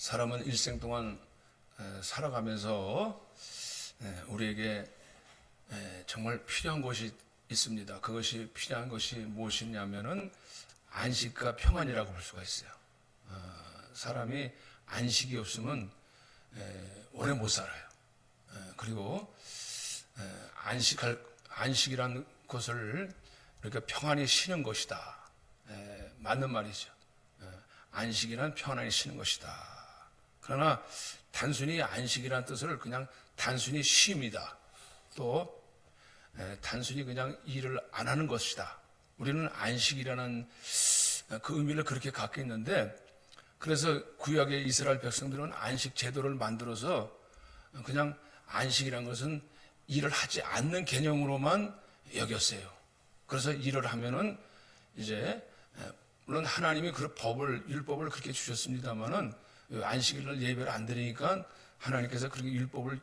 사람은 일생 동안 살아가면서 우리에게 정말 필요한 것이 있습니다. 그것이 필요한 것이 무엇이냐면은 안식과 평안이라고 볼 수가 있어요. 사람이 안식이 없으면 오래 못 살아요. 그리고 안식이라는 것을 이렇게 평안히 쉬는 것이다. 맞는 말이죠. 안식이란 평안히 쉬는 것이다. 그러나 단순히 안식이라는 뜻을 그냥 단순히 쉼이다. 또 단순히 그냥 일을 안 하는 것이다. 우리는 안식이라는 그 의미를 그렇게 갖고 있는데, 그래서 구약의 이스라엘 백성들은 안식 제도를 만들어서 그냥 안식이라는 것은 일을 하지 않는 개념으로만 여겼어요. 그래서 일을 하면은 이제 물론 하나님이 그 율법을 그렇게 주셨습니다만은 안식일날 예배를 안 드리니까 하나님께서 그렇게 율법을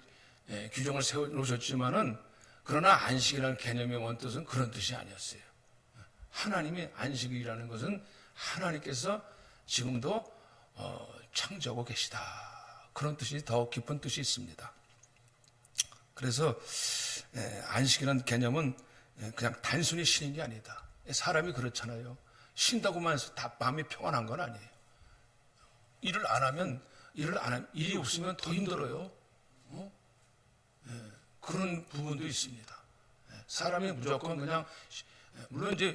규정을 세워 놓으셨지만은, 그러나 안식이라는 개념의 원뜻은 그런 뜻이 아니었어요. 하나님이 안식이라는 것은 하나님께서 지금도 창조하고 계시다. 그런 뜻이 더 깊은 뜻이 있습니다. 그래서 안식이라는 개념은 그냥 단순히 쉬는 게 아니다. 사람이 그렇잖아요. 쉰다고만 해서 다 마음이 평안한 건 아니에요. 일을 안 하면 일이 없으면 더 힘들어요. 그런 부분도 있습니다. 사람이 무조건 그냥, 물론 이제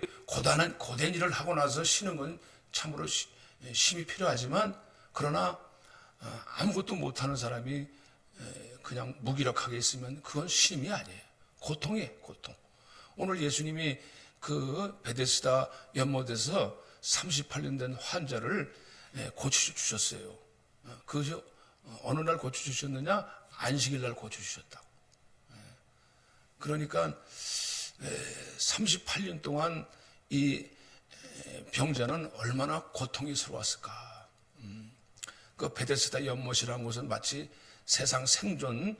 고된 일을 하고 나서 쉬는 건 참으로 쉼이 필요하지만, 그러나 아무것도 못하는 사람이 그냥 무기력하게 있으면 그건 쉼이 아니에요. 고통이에요, 고통. 오늘 예수님이 그 베데스다 연못에서 38년 된 환자를 고쳐주셨어요. 그것이 어느 날 고쳐주셨느냐? 안식일 날 고쳐주셨다고. 그러니까 38년 동안 이 병자는 얼마나 고통스러웠을까. 그 베데스다 연못이라는 곳은 마치 세상 생존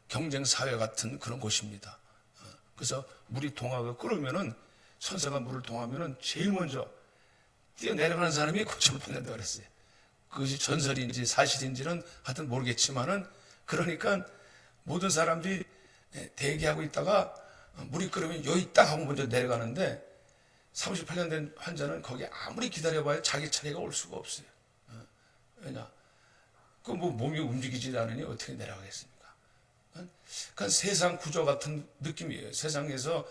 경쟁 사회 같은 그런 곳입니다. 그래서 물이 동하고 끓으면은, 선사가 물을 동하면은 제일 먼저 뛰어내려가는 사람이 고침을 받는다고 그랬어요. 그것이 전설인지 사실인지는 하여튼 모르겠지만은, 그러니까 모든 사람들이 대기하고 있다가 물이 끓으면 여기 딱 하고 먼저 내려가는데, 38년 된 환자는 거기 아무리 기다려봐야 자기 차례가 올 수가 없어요. 왜냐? 그 몸이 움직이지 않으니 어떻게 내려가겠습니까? 그러니까 세상 구조 같은 느낌이에요. 세상에서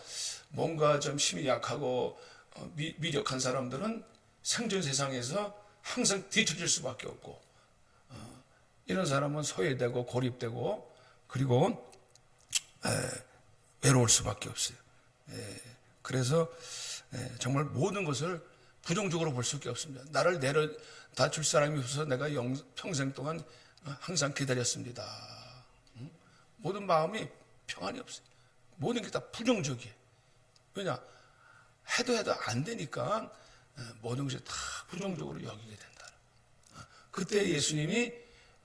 뭔가 좀 힘이 약하고 미력한 사람들은 생존 세상에서 항상 뒤처질 수밖에 없고, 이런 사람은 소외되고 고립되고 그리고 외로울 수밖에 없어요. 그래서 정말 모든 것을 부정적으로 볼 수밖에 없습니다. 나를 다줄 사람이 없어서 내가 평생 동안 항상 기다렸습니다. 모든 마음이 평안이 없어요. 모든 게 다 부정적이에요. 왜냐? 해도 안 되니까 모든 것이 다 부정적으로 여기게 된다. 그때 예수님이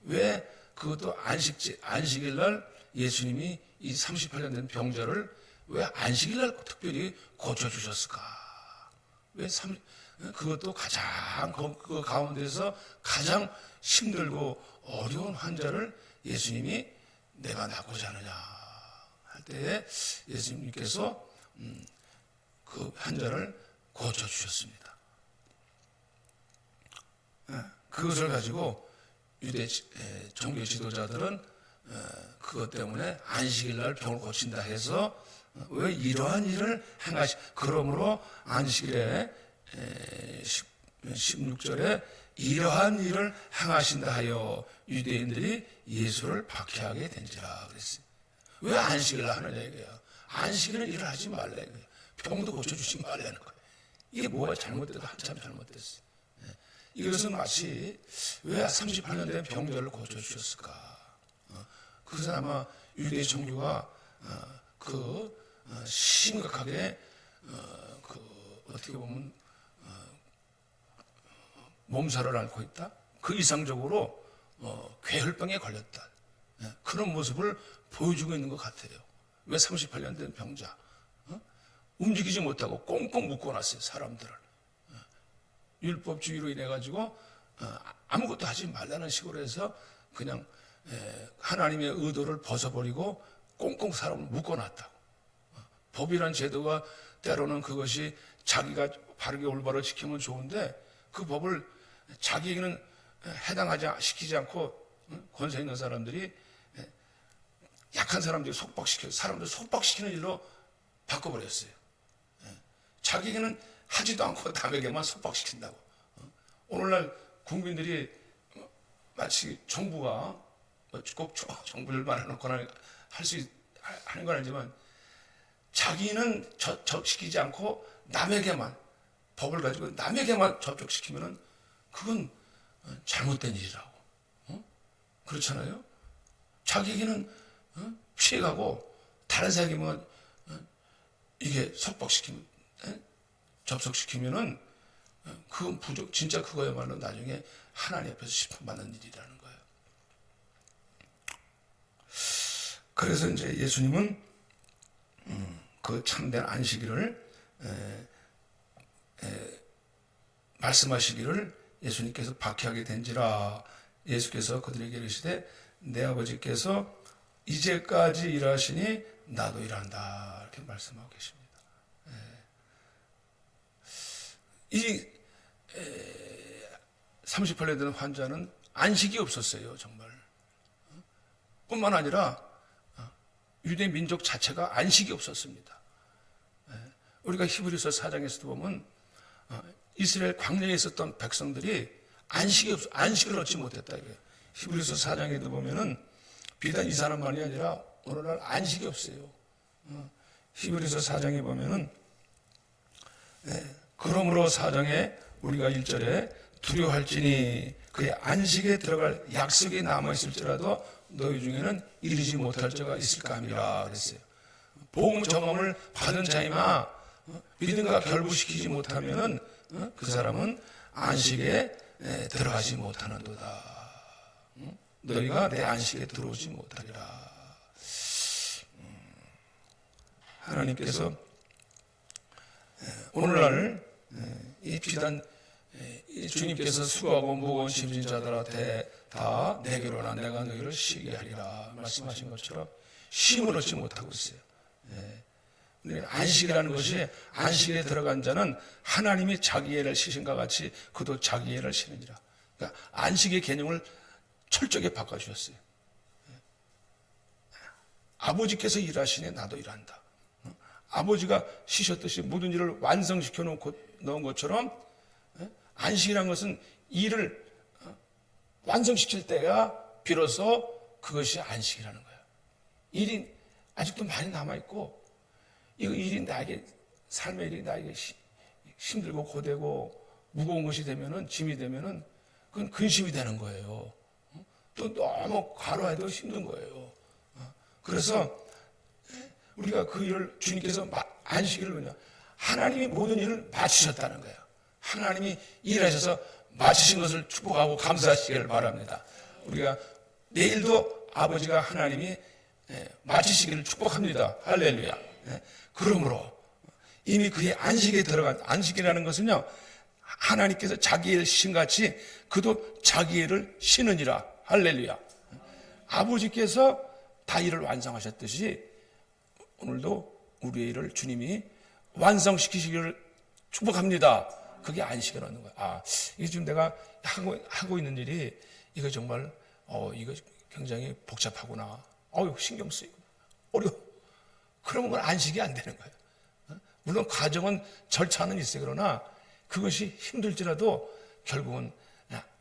왜 그것도 안식일 날 예수님이 이 38년 된 병자를 왜 안식일 날 특별히 고쳐주셨을까? 그것도 가장 그 가운데서 가장 힘들고 어려운 환자를 예수님이 내가 낫고자 하느냐 할 때에 예수님께서 그 환자를 고쳐주셨습니다. 그것을 가지고 유대 종교 지도자들은 그것 때문에 안식일 날 병을 고친다 해서, 왜 이러한 일을 그러므로 안식일에 16절에 이러한 일을 행하신다 하여 유대인들이 예수를 박해하게 된지라 그랬어요. 왜 안식일을 하느냐 이거야. 안식일은 일을 하지 말라 이거야. 병도 고쳐주지 말라는 거야. 이게 뭐가 잘못돼도 한참 잘못됐어요. 이것은 마치 왜 38년 된 병자를 고쳐주셨을까. 그것은 아마 유대 종교가 심각하게 어떻게 보면 몸살을 앓고 있다. 그 이상적으로 괴혈병에 걸렸다. 그런 모습을 보여주고 있는 것 같아요. 왜 38년 된 병자 움직이지 못하고 꽁꽁 묶어놨어요. 사람들을 율법주의로 인해 가지고 아무것도 하지 말라는 식으로 해서 그냥 하나님의 의도를 벗어버리고 꽁꽁 사람을 묶어놨다고. 법이란 제도가 때로는 그것이 자기가 바르게 올바로 지키면 좋은데 그 법을 자기에게는 시키지 않고 권세 있는 사람들이 약한 사람들이 사람들 속박시키는 일로 바꿔버렸어요. 자기에게는 하지도 않고 남에게만 속박시킨다고. 오늘날 국민들이 마치 정부가 꼭 정부를 말해놓거나 하는 건 아니지만 자기는 접시키지 않고 남에게만 법을 가지고 남에게만 접촉시키면은 그건 잘못된 일이라고. 그렇잖아요. 자기에게는 피해가고 다른 사람에게만 이게 접속시키면은 그건 진짜 그거야말로 나중에 하나님 앞에서 심판받는 일이라는 거예요. 그래서 이제 예수님은 그 참된 안식일을 말씀하시기를 예수님께서 박해하게 된지라. 예수께서 그들에게 이르시되 내 아버지께서 이제까지 일하시니 나도 일한다, 이렇게 말씀하고 계십니다. 이 38년 된 환자는 안식이 없었어요, 정말. 뿐만 아니라 유대 민족 자체가 안식이 없었습니다. 우리가 히브리서 4장에서도 보면 이스라엘 광야에 있었던 백성들이 안식을 얻지 못했다. 히브리서 4장에도 보면은 비단 이 사람만이 아니라 오늘날 안식이 없어요. 히브리서 4장에 보면은 그러므로 4장에 우리가 1절에 두려워할지니 그의 안식에 들어갈 약속이 남아있을지라도 너희 중에는 이르지 못할 자가 있을까 함이라 그랬어요. 복음 전함을 받은 자이마 믿음과 결부시키지 못하면은 그 사람은 안식에 들어가지 못하는도다. 너희가 내 안식에 들어오지 못하리라. 하나님께서 오늘날 이 비단 주님께서 수고하고 무거운 짐진 자들한테 다 내게로나 내가 너희를 쉬게 하리라 말씀하신 것처럼 쉼을 얻지 못하고 있어요. 안식이라는 것이, 안식에 들어간 자는 하나님이 자기 애를 쉬신과 같이 그도 자기 애를 쉬느니라. 그러니까 안식의 개념을 철저하게 바꿔주셨어요. 아버지께서 일하시니 나도 일한다. 아버지가 쉬셨듯이 모든 일을 완성시켜 놓은 것처럼 안식이라는 것은 일을 완성시킬 때가 비로소 그것이 안식이라는 거예요. 일이 아직도 많이 남아있고 이거 일이 나에게, 삶의 일이 나에게 힘들고 고되고 무거운 것이 되면은, 짐이 되면은 그건 근심이 되는 거예요. 또 너무 과로해도 힘든 거예요. 그래서 우리가 그 일을 주님께서 안식일을 뭐냐, 하나님이 모든 일을 마치셨다는 거예요. 하나님이 일하셔서 마치신 것을 축복하고 감사하시기를 바랍니다. 우리가 내일도 아버지가 하나님이 마치시기를 축복합니다. 할렐루야. 그러므로 이미 그의 안식에 들어간, 안식이라는 것은요, 하나님께서 자기 일을 쉬신같이 그도 자기 일을 쉬느니라. 할렐루야. 아버지께서 다 일을 완성하셨듯이 오늘도 우리의 일을 주님이 완성시키시기를 축복합니다. 그게 안식이라는 거야. 이게 지금 내가 하고 있는 일이 이거 정말 이거 굉장히 복잡하구나. 신경 쓰이고 어려워. 그러면 그건 안식이 안 되는 거예요. 물론 과정은 절차는 있어요. 그러나 그것이 힘들지라도 결국은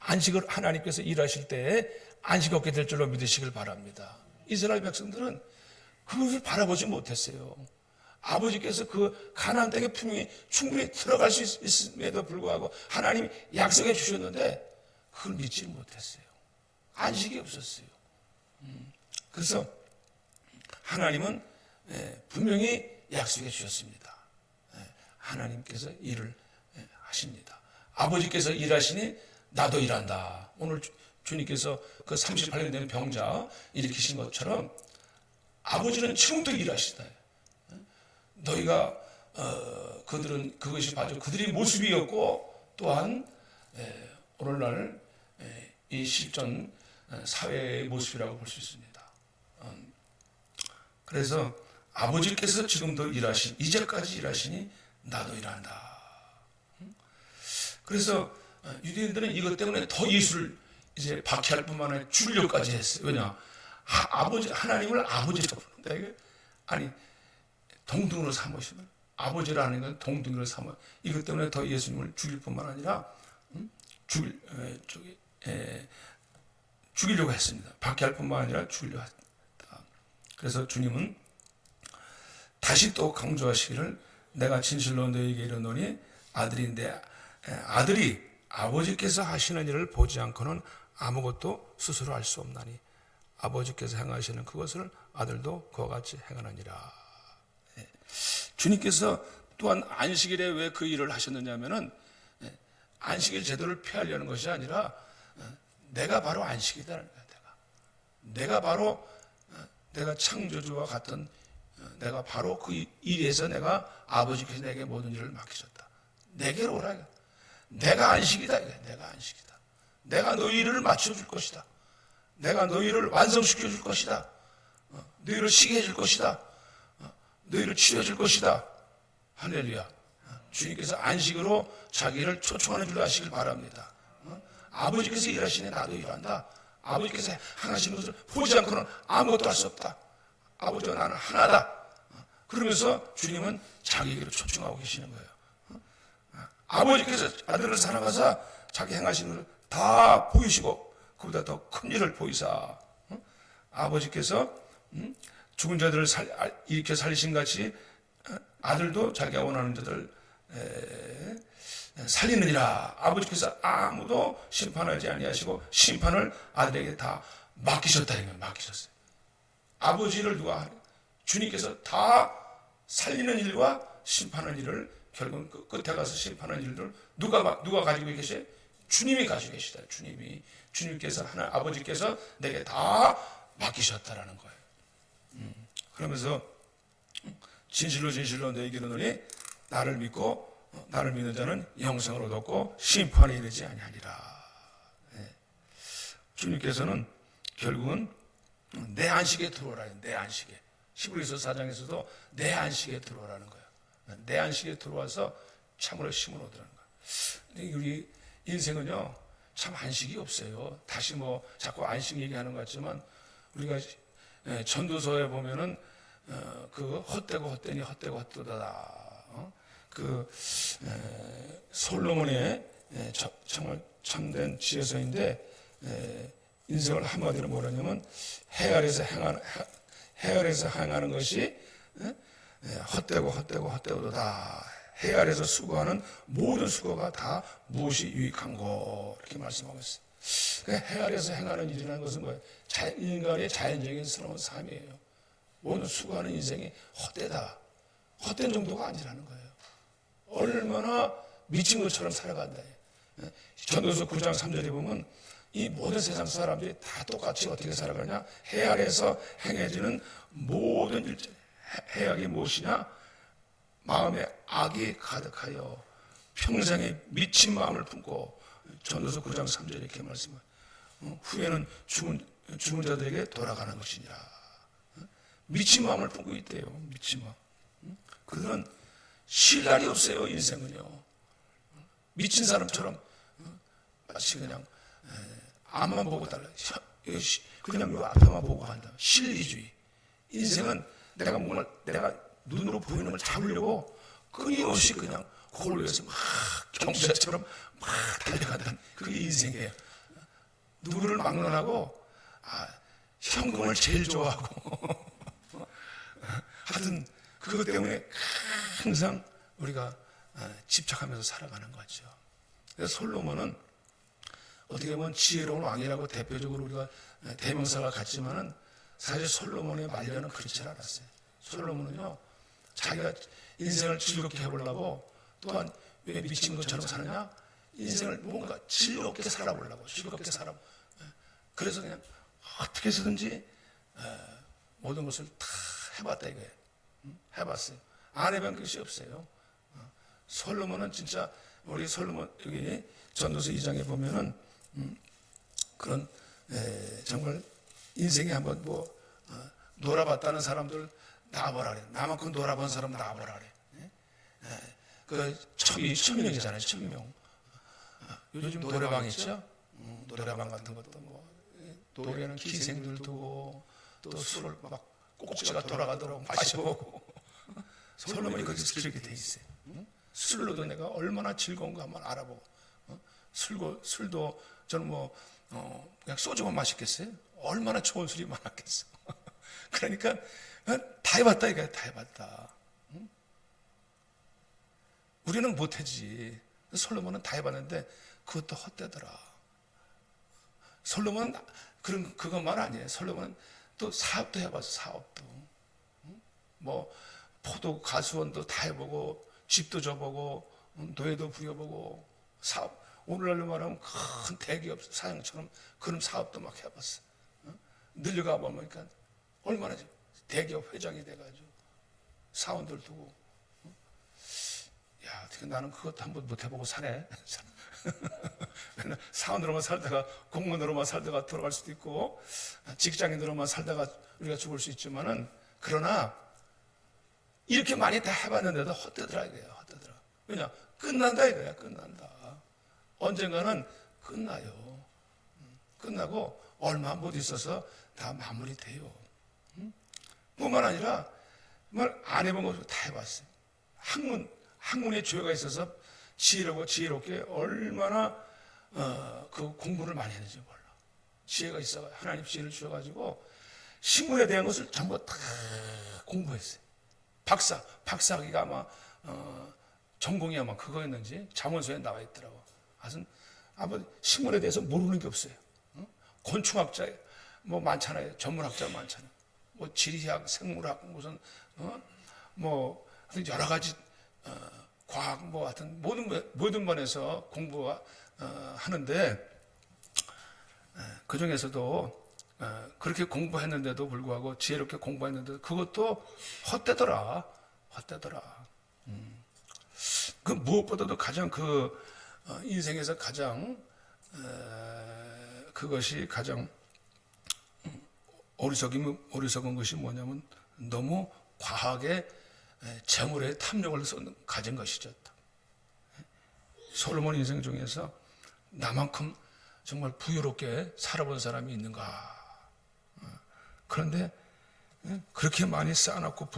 안식을 하나님께서 일하실 때에 안식 얻게 될 줄로 믿으시길 바랍니다. 이스라엘 백성들은 그것을 바라보지 못했어요. 아버지께서 그 가나안 땅에 분명히 충분히 들어갈 수 있음에도 불구하고 하나님이 약속해 주셨는데 그걸 믿지 못했어요. 안식이 없었어요. 그래서 하나님은 분명히 약속해 주셨습니다. 하나님께서 일을 하십니다. 아버지께서 일하시니 나도 일한다. 오늘 주님께서 그 38년 된 병자 일으키신 것처럼 아버지는 지금도 일하시다. 너희가 그들은 그것이 바로 그들의 모습이었고 또한 오늘날 이 실존 사회의 모습이라고 볼 수 있습니다. 그래서 아버지께서 지금도 이제까지 일하시니 나도 일한다. 그래서 유대인들은 이것 때문에 더 예수를 이제 박해할 뿐만 아니라 죽이려고까지 했어요. 왜냐? 하나님을 아버지라고 부른다. 이게 아니, 동등으로 삼으시면 아버지라는 건 동등으로 삼아. 이것 때문에 더 예수님을 죽일 뿐만 아니라 죽이려고 했습니다. 박해할 뿐만 아니라 죽이려고 했다. 그래서 주님은 다시 또 강조하시기를 내가 진실로 너에게 이르노니 아들이 아버지께서 하시는 일을 보지 않고는 아무것도 스스로 할 수 없나니 아버지께서 행하시는 그것을 아들도 그와 같이 행하느니라. 주님께서 또한 안식일에 왜 그 일을 하셨느냐면은 안식일 제도를 폐하려는 것이 아니라 내가 바로 안식이다라는 거야. 내가 바로 내가 창조주와 같은 내가 바로 그 일에서 내가 아버지께서 내게 모든 일을 맡기셨다. 내게로 오라. 내가 안식이다. 내가 안식이다. 내가 너희 일을 맞춰줄 것이다. 내가 너희를 완성시켜줄 것이다. 너희를 쉬게 해줄 것이다. 너희를 치료해줄 것이다. 할렐루야. 주님께서 안식으로 자기를 초청하는 줄로 아시길 바랍니다. 아버지께서 일하시니 나도 일한다. 아버지께서 행하시는 것을 보지 않고는 아무것도 할 수 없다. 아버지와 나는 하나다. 그러면서 주님은 자기에게로 초청하고 계시는 거예요. 아버지께서 아들을 사랑하사 자기 행하시는 것을 다 보이시고 그보다 더 큰 일을 보이사 아버지께서 죽은 자들을 일으켜 살리신 같이 아들도 자기가 원하는 자들을 살리느니라. 아버지께서 아무도 심판하지 아니하시고 심판을 아들에게 다 맡기셨다. 맡기셨어요. 아버지를 주님께서 다 살리는 일과 심판하는 일을 결국 끝에 가서 심판하는 일들 누가 가지고 계세요? 주님이 가지고 계시다. 주님께서 아버지께서 내게 다 맡기셨다라는 거예요. 그러면서 진실로 너에게 이르노니 나를 믿고 나를 믿는 자는 영생을 얻었고 심판에 이르지 아니하리라. 주님께서는 결국은 내 안식에 들어오라. 내 안식에. 히브리서 4장에서도 내 안식에 들어오라는 거예요. 내 안식에 들어와서 참으로 힘을 얻으라는 거예요. 우리 인생은요 참 안식이 없어요. 다시 자꾸 안식 얘기하는 것 같지만 우리가 전도서에 보면은 그 헛되고 헛되니 헛되고 헛되다. 솔로몬의 정말 참된 지혜서인데 인생을 한마디로 뭐라냐면 해 아래서 행하는 것이 헛되고 헛되고도다. 해 아래서 수고하는 모든 수고가 다 무엇이 유익한고 이렇게 말씀하고 있어요. 해 아래서 행하는 일이라는 것은 뭐예요? 인간의 자연적인 스러운 삶이에요. 모든 수고하는 인생이 헛되다. 헛된 정도가 아니라는 거예요. 얼마나 미친 것처럼 살아간다. 전도서 9장 3절에 보면 이 모든 세상 사람들이 다 똑같이 어떻게 살아가냐? 해 아래서 행해지는 모든 일들. 해악이 무엇이냐? 마음에 악이 가득하여 평생에 미친 마음을 품고 전도서 9장 3절 이렇게 말씀해요. 후에는 죽은 자들에게 돌아가는 것이니라. 미친 마음을 품고 있대요. 미친 마음. 그들은 쉴 날이 없어요. 인생은요. 미친 사람처럼 마치 그냥 앞만 보고 달라. 그냥 요 앞에만 보고 간다. 실리주의. 인생은 내가 눈으로 보이는 걸 잡으려고 끊임없이 그냥 그걸 위해서 막 경찰처럼 막 달려간다는 그게 인생이에요. 누구를 막론하고 현금을 제일 좋아하고 하여튼 그것 때문에 항상 우리가 집착하면서 살아가는 거죠. 그래서 솔로몬은 어떻게 보면 지혜로운 왕이라고 대표적으로 우리가 대명사가 같지만은 사실 솔로몬의 말년은 그렇지 않았어요. 솔로몬은요, 자기가 인생을 즐겁게 해보려고 또한 왜 미친 것처럼 사느냐? 인생을 뭔가 즐겁게 살아보려고, 즐겁게 그래서 그냥 어떻게 해서든지 모든 것을 다 해봤다 이거예요. 해봤어요. 안 해본 것이 없어요. 솔로몬은 진짜 우리 솔로몬 여기 전도서 2장에 보면은 그런 정말 인생에 한번 놀아봤다는 사람들 나와보라 그래. 나만큼 놀아본 사람 나와보라 그래. 그 천명이잖아요. 천명. 요즘 노래방 있죠? 노래방 같은 것도 노래는 기생들 두고 또 술을 막 꼭지가 돌아가도록 마셔보고 솔로몬이 거기서 그렇게 돼 있어요. 술로도 내가 얼마나 즐거운가 한번 알아보고 술도 저는 그냥 소주만 마셨겠어요? 얼마나 좋은 술이 많았겠어. 그러니까 다 해봤다 이거야. 다 해봤다. 우리는 못하지. 솔로몬은 다 해봤는데 그것도 헛되더라. 솔로몬은 그것만 아니에요. 솔로몬은 또 사업도 해봤어. 사업도. 포도 가수원도 다 해보고 집도 줘보고 노예도 부려보고 사업. 오늘날로 말하면 큰 대기업 사장처럼 그런 사업도 막 해봤어. 늘려가 보니까 얼마나 대기업 회장이 돼가지고 사원들 두고. 야, 어떻게 나는 그것도 한번 못 해보고 사네. 맨날 사원으로만 살다가 공무원으로만 살다가 돌아갈 수도 있고 직장인으로만 살다가 우리가 죽을 수 있지만은 그러나 이렇게 많이 다 해봤는데도 헛되더라 이거야. 헛되더라. 왜냐? 끝난다 이거야. 끝난다. 언젠가는 끝나요. 끝나고 얼마 못 있어서 다 마무리돼요. 뿐만 아니라 정말 안 해본 것도 다 해봤어요. 학문에 조예가 있어서 지혜롭게 얼마나 그 공부를 많이 했는지 몰라. 지혜가 있어. 하나님 지혜를 주셔가지고 신문에 대한 것을 전부 다 공부했어요. 박사학위가 아마 전공이 아마 그거였는지 자문서에 나와 있더라고. 아마 신문에 대해서 모르는 게 없어요. 곤충학자 많잖아요. 전문학자 많잖아요. 지리학, 생물학 무슨 하여튼 여러 가지 과학 하여튼 모든 면에서 공부가 하는데 그 중에서도 그렇게 공부했는데도 불구하고 지혜롭게 공부했는데 그것도 헛되더라. 그 무엇보다도 가장 인생에서 가장 그것이 가장 어리석은 것이 뭐냐면 너무 과하게 재물의 탐욕을 가진 것이죠. 솔로몬 인생 중에서 나만큼 정말 부유롭게 살아본 사람이 있는가? 그런데 그렇게 많이 쌓아놓고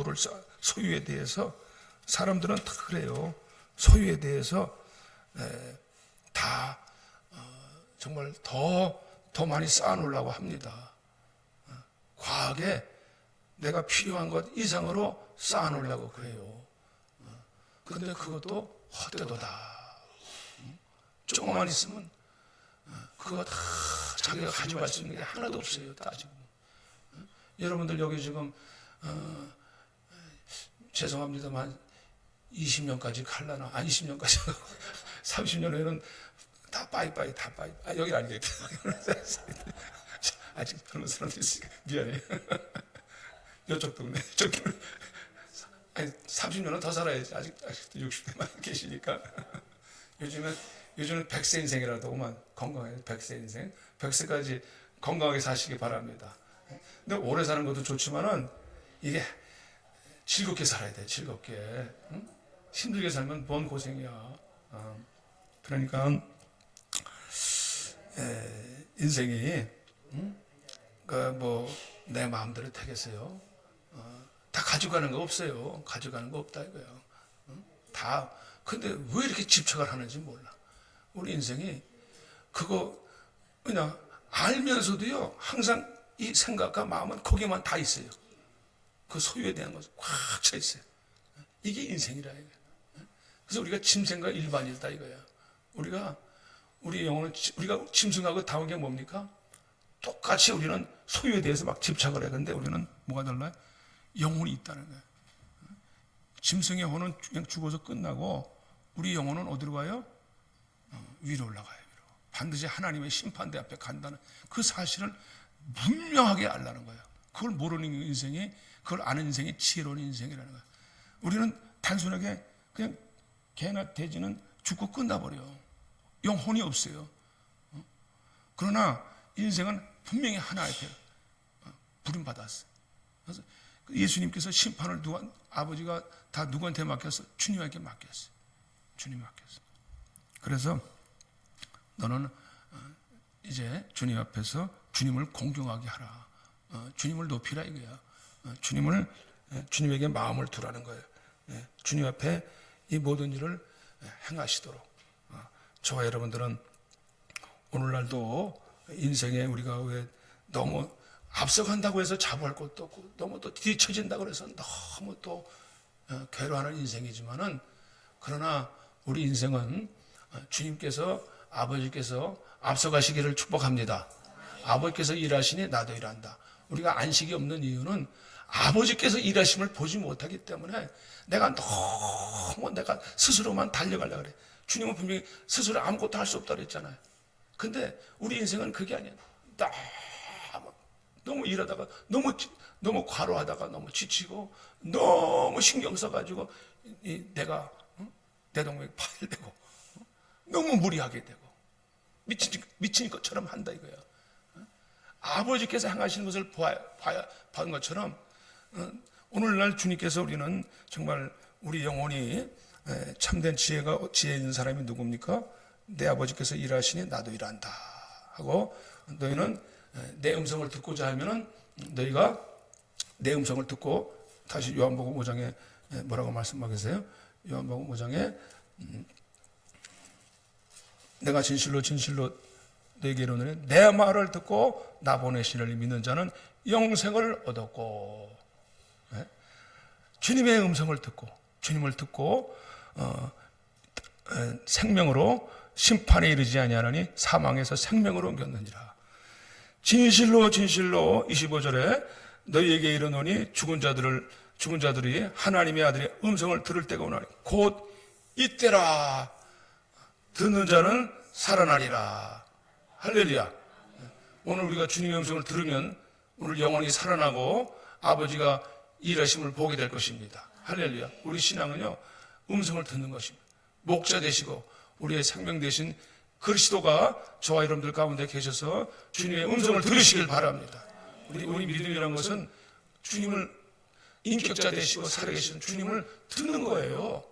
소유에 대해서 사람들은 다 그래요. 소유에 대해서 다 정말 더 많이 쌓아놓으려고 합니다. 과하게 내가 필요한 것 이상으로 쌓아놓으려고 그래요. 그런데 그것도 헛되도다. 조금만 있으면 그거 다 자기가 가져갈 수 있는 게 하나도 없어요. 따지고. 여러분들 여기 지금 죄송합니다만 20년까지 갈라나 20년까지 30년 후에는 다 빠이빠이 여기 아니겠다. 아직 젊은 사람들 있으니까 미안해. 이쪽 동네 이쪽 동네 30년은 더 살아야지. 아직도 60대만 계시니까. 요즘은 100세 인생이라도만 건강해요. 100세 인생. 100세까지 건강하게 사시기 바랍니다. 근데 오래 사는 것도 좋지만은 이게 즐겁게 살아야 돼. 즐겁게. 응? 힘들게 살면 뭔 고생이야. 그러니까 인생이 내 마음대로 되겠어요. 다 가져가는 거 없어요. 가져가는 거 없다 이거예요. 다. 근데 왜 이렇게 집착을 하는지 몰라. 우리 인생이 그냥 알면서도요 항상 이 생각과 마음은 거기만 다 있어요. 그 소유에 대한 것이 꽉 차 있어요. 이게 인생이라 이거예요. 그래서 우리가 짐승과 일반이다 이거야. 우리 영혼은 우리가 짐승하고 다른 게 뭡니까? 똑같이 우리는 소유에 대해서 막 집착을 해. 근데 우리는 뭐가 달라요? 영혼이 있다는 거예요. 짐승의 혼은 그냥 죽어서 끝나고 우리 영혼은 어디로 가요? 위로 올라가요. 위로. 반드시 하나님의 심판대 앞에 간다는 그 사실을 분명하게 알라는 거예요. 그걸 모르는 인생이, 그걸 아는 인생이 지혜로운 인생이라는 거예요. 우리는 단순하게 그냥 개나 돼지는 죽고 끝나버려요. 영혼이 없어요. 그러나 인생은 분명히 하나님께 부름받았어. 그래서 예수님께서 심판을 아버지가 다 누구한테 맡겼어? 주님에게 맡겼어. 주님 맡겼어. 그래서 너는 이제 주님 앞에서 주님을 공경하게 하라. 주님을 높이라 이거야. 주님에게 마음을 두라는 거예요. 주님 앞에 이 모든 일을 행하시도록. 저와 여러분들은 오늘날도 인생에 우리가 왜 너무 앞서간다고 해서 자부할 것도 없고 너무 또 뒤처진다고 해서 너무 또 괴로워하는 인생이지만은, 그러나 우리 인생은 주님께서 아버지께서 앞서가시기를 축복합니다. 아버지께서 일하시니 나도 일한다. 우리가 안식이 없는 이유는 아버지께서 일하심을 보지 못하기 때문에 내가 스스로만 달려가려고 그래. 주님은 분명히 스스로 아무것도 할 수 없다고 그랬잖아요. 근데 우리 인생은 그게 아니야. 너무 일하다가 너무 과로하다가 너무 지치고 너무 신경 써가지고 내가 내 동맥 파열되고 너무 무리하게 되고 미친 것처럼 한다 이거야. 아버지께서 행하시는 것을 봐는 것처럼 오늘날 주님께서 우리는 정말 우리 영혼이 참된 지혜 있는 사람이 누굽니까? 내 아버지께서 일하시니 나도 일한다 하고, 너희는 내 음성을 듣고자 하면은 너희가 내 음성을 듣고, 다시 요한복음 5장에 뭐라고 말씀하고 계세요? 요한복음 5장에 내가 진실로 너희에게 이르노니 내 말을 듣고 나 보내신 이를 믿는 자는 영생을 얻었고. 주님의 음성을 듣고 주님을 듣고 생명으로 심판에 이르지 아니하나니 사망에서 생명으로 옮겼느니라. 진실로 25절에 너희에게 이르노니 죽은 자들이 하나님의 아들의 음성을 들을 때가 오나니 곧 이때라. 듣는 자는 살아나리라. 할렐루야. 오늘 우리가 주님의 음성을 들으면 오늘 영혼이 살아나고 아버지가 일하심을 보게 될 것입니다. 할렐루야. 우리 신앙은요, 음성을 듣는 것입니다. 목자 되시고 우리의 생명 되신 그리스도가 저와 여러분들 가운데 계셔서 주님의 음성을 들으시길 바랍니다. 우리 믿음이라는 것은 주님을 인격자 되시고 살아계신 주님을 듣는 거예요.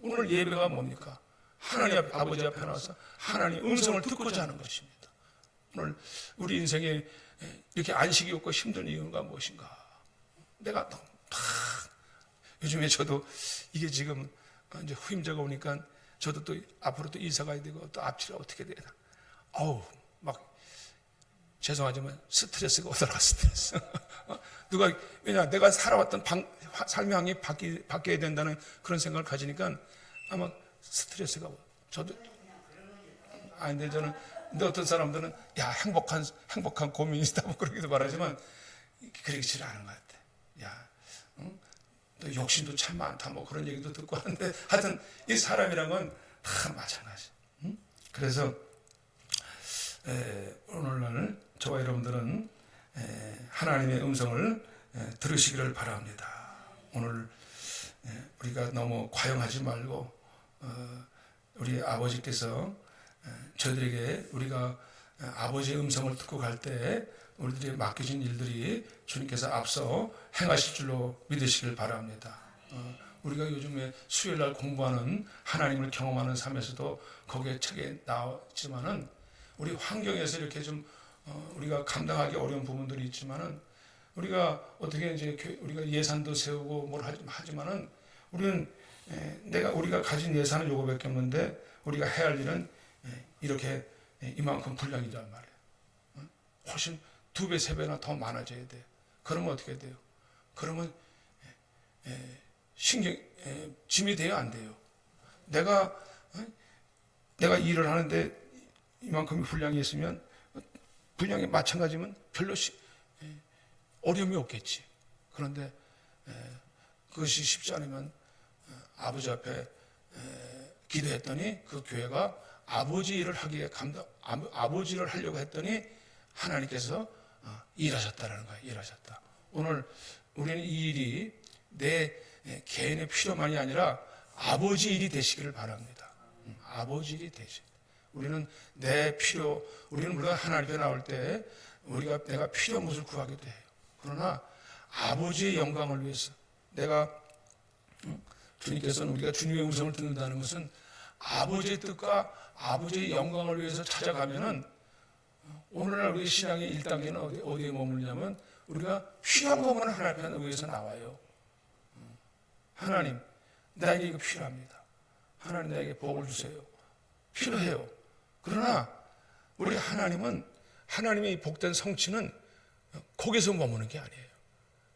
오늘 예배가 뭡니까? 하나님 아버지 앞에 나와서 하나님 음성을 듣고자 하는 것입니다. 오늘 우리 인생에 이렇게 안식이 없고 힘든 이유가 무엇인가? 내가 요즘에 저도 이게 지금 이제 후임자가 오니까 저도 또 앞으로 또 이사 가야 되고 또 앞치를 어떻게 되나. 막 죄송하지만 스트레스가 오더라, 스트레스. 왜냐, 내가 살아왔던 삶의 방이 바뀌어야 된다는 그런 생각을 가지니까 아마 스트레스가 저도 근데 어떤 사람들은 야, 행복한 고민이다 뭐 그러기도 말하지만 그러지 않은 것 같아. 야, 또 욕심도 참 많다 뭐 그런 얘기도 듣고 하는데, 하여튼 이 사람이란 건 다 마찬가지. 그래서 오늘날 저와 여러분들은 하나님의 음성을 들으시기를 바랍니다. 오늘 우리가 너무 과용하지 말고 우리 아버지께서 저희들에게 우리가 아버지의 음성을 듣고 갈 때 우리들이 맡겨진 일들이 주님께서 앞서 행하실 줄로 믿으시길 바랍니다. 우리가 요즘에 수요일날 공부하는 하나님을 경험하는 삶에서도 거기에 책에 나왔지만은 우리 환경에서 이렇게 좀 우리가 감당하기 어려운 부분들이 있지만은 우리가 어떻게 이제 우리가 예산도 세우고 뭘 하지만은 우리는 우리가 가진 예산은 요거밖에 없는데 우리가 해야 할 일은 이렇게 이만큼 분량이란 말이에요. 훨씬 2배, 3배나 더 많아져야 돼요. 그러면 어떻게 돼요? 그러면 짐이 돼요, 안 돼요? 내가 일을 하는데 이만큼의 분량이 있으면 분량이 마찬가지면 별로 어려움이 없겠지. 그런데 그것이 쉽지 않으면 아버지 앞에 기도했더니 그 교회가 아버지 일을 아버지 일을 하려고 했더니 하나님께서 일하셨다라는 거예요. 일하셨다. 오늘 우리는 이 일이 내 개인의 필요만이 아니라 아버지 일이 되시기를 바랍니다. 아버지 일이 되시. 우리는 우리는 물론 하나님 앞에 나올 때 내가 필요한 것을 구하기도 해요. 그러나 아버지의 영광을 위해서 주님께서는 우리가 주님의 음성을 듣는다는 것은 아버지의 뜻과 아버지의 영광을 위해서 찾아가면은 오늘날 우리 신앙의 1단계는 어디에 머물냐면 우리가 필요한 것만 하나님 앞에 위해서 나와요. 하나님, 나에게 이거 필요합니다. 하나님, 나에게 복을 주세요. 필요해요. 그러나 우리 하나님의 이 복된 성취는 거기서 머무는 게 아니에요.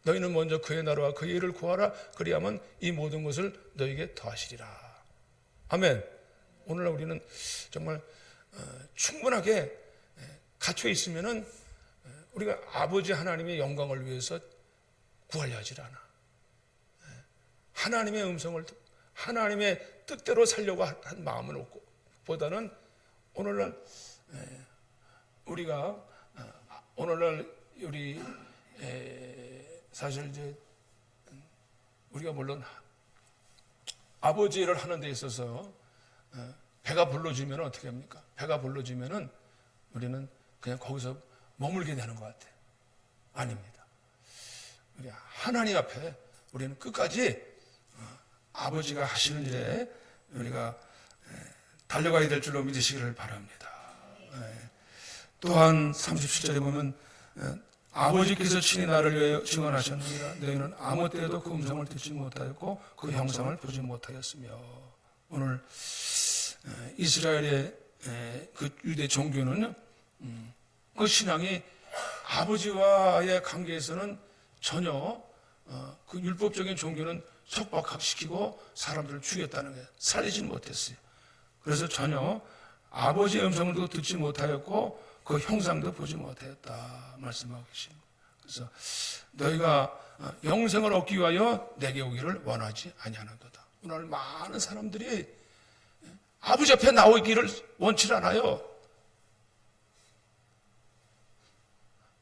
너희는 먼저 그의 나라와 그의 일을 구하라. 그리하면 이 모든 것을 너희에게 더하시리라. 아멘. 오늘날 우리는 정말 충분하게 갇혀 있으면은 우리가 아버지 하나님의 영광을 위해서 구하려 하질 않아. 하나님의 음성을 하나님의 뜻대로 살려고 한 마음은 없고, 보다는 오늘날 우리 사실 이제 우리가 물론 아버지 일을 하는 데 있어서 배가 불러지면 어떻게 합니까? 배가 불러지면은 우리는 그냥 거기서 머물게 되는 것 같아요. 아닙니다. 우리 하나님 앞에 우리는 끝까지 아버지가 하시는 일에 우리가 달려가야 될 줄로 믿으시기를 바랍니다. 또한 37절에 보면 아버지께서 친히 나를 위하여 증언하셨느니라. 너희는 아무 때에도 그 음성을 듣지 못하였고 그 형상을 보지 못하였으며. 오늘 이스라엘의 그 유대 종교는 그 신앙이 아버지와의 관계에서는 전혀 그 율법적인 종교는 척박시키고 사람들을 죽였다는 거예요. 살리지는 못했어요. 그래서 전혀 아버지의 음성도 듣지 못하였고 그 형상도 보지 못하였다 말씀하고 계십니다. 그래서 너희가 영생을 얻기 위하여 내게 오기를 원하지 아니하는도다. 오늘 많은 사람들이 아버지 앞에 나오기를 원치 않아요.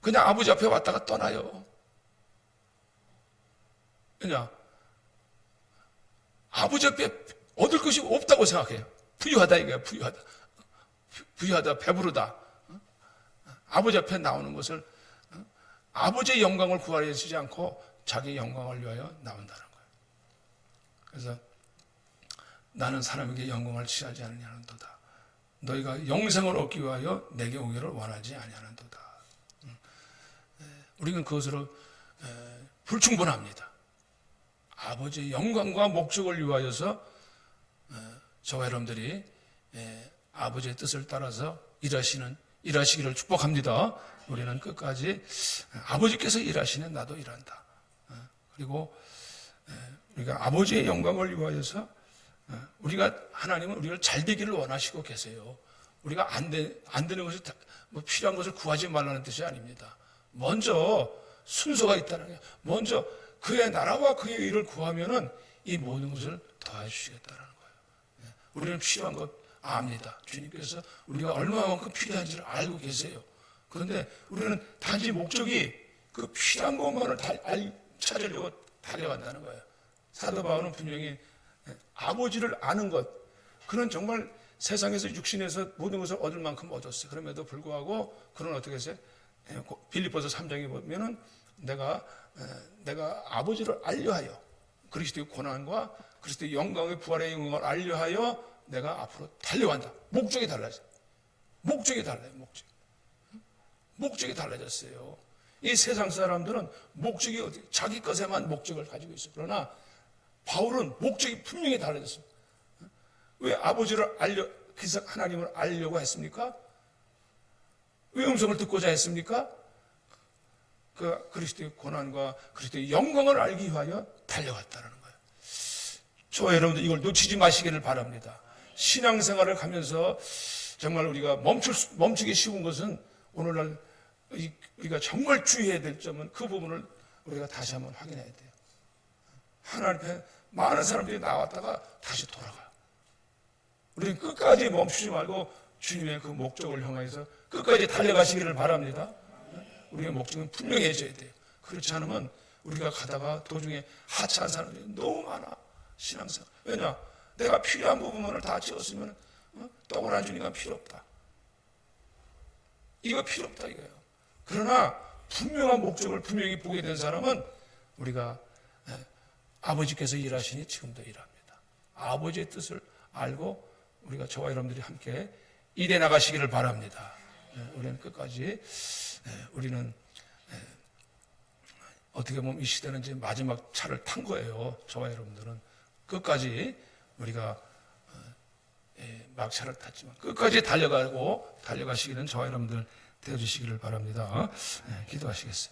그냥 아버지 앞에 왔다가 떠나요. 그냥 아버지 앞에 얻을 것이 없다고 생각해요. 부유하다 이거야. 부유하다, 배부르다. 아버지 앞에 나오는 것을 아버지의 영광을 구하려지 않고 자기의 영광을 위하여 나온다는 거예요. 그래서 나는 사람에게 영광을 취하지 않느냐는도다. 너희가 영생을 얻기 위하여 내게 오기를 원하지 아니하는도다. 우리는 그것으로 불충분합니다. 아버지의 영광과 목적을 위하여서 저와 여러분들이 아버지의 뜻을 따라서 일하시기를 축복합니다. 우리는 끝까지 아버지께서 일하시는 나도 일한다. 그리고 우리가 아버지의 영광을 위하여서 하나님은 우리를 잘 되기를 원하시고 계세요. 우리가 안 되는 것을 필요한 것을 구하지 말라는 뜻이 아닙니다. 먼저 순서가 있다는 거예요. 먼저 그의 나라와 그의 일을 구하면은 이 모든 것을 더해 주시겠다는 거예요. 우리는 필요한 것 압니다. 주님께서 우리가 얼마만큼 필요한지를 알고 계세요. 그런데 우리는 단지 목적이 그 필요한 것만을 찾으려고 달려간다는 거예요. 사도 바울은 분명히 아버지를 아는 것, 그는 정말 세상에서 육신에서 모든 것을 얻을 만큼 얻었어요. 그럼에도 불구하고 그는 어떻게 했어요? 빌립보서 3장에 보면은 내가 아버지를 알려하여 그리스도의 고난과 그리스도의 영광의 부활의 영광을 알려하여 내가 앞으로 달려간다. 목적이 달라져요. 목적이 달라요. 목적이 달라졌어요. 이 세상 사람들은 목적이 어디 자기 것에만 목적을 가지고 있어요. 그러나 바울은 목적이 분명히 달라졌습니다. 왜 아버지를 하나님을 알려고 했습니까? 왜 음성을 듣고자 했습니까? 그 그리스도의 고난과 그리스도의 영광을 알기 위하여 달려갔다는 거예요. 저와 여러분들 이걸 놓치지 마시기를 바랍니다. 신앙생활을 하면서 정말 우리가 멈추기 쉬운 것은 오늘날 우리가 정말 주의해야 될 점은 그 부분을 우리가 다시 한번 확인해야 돼요. 하나님 앞에 많은 사람들이 나왔다가 다시 돌아가요. 우리는 끝까지 멈추지 말고 주님의 그 목적을 향해서 끝까지 달려가시기를 바랍니다. 우리의 목적은 분명해져야 돼요. 그렇지 않으면 우리가 가다가 도중에 하차한 사람들이 너무 많아. 신앙생활. 왜냐? 내가 필요한 부분을 다 채웠으면 떡을 주니까 필요 없다. 이거 필요 없다 이거예요. 그러나 분명한 목적을 분명히 보게 된 사람은 우리가 아버지께서 일하시니 지금도 일합니다. 아버지의 뜻을 알고 우리가 저와 여러분들이 함께 일해 나가시기를 바랍니다. 우리는 끝까지 우리는 어떻게 보면 이 시대는 이제 마지막 차를 탄 거예요. 저와 여러분들은 끝까지 우리가 막차를 탔지만 끝까지 달려가시기는 저와 여러분들 되어주시기를 바랍니다. 기도하시겠습니다.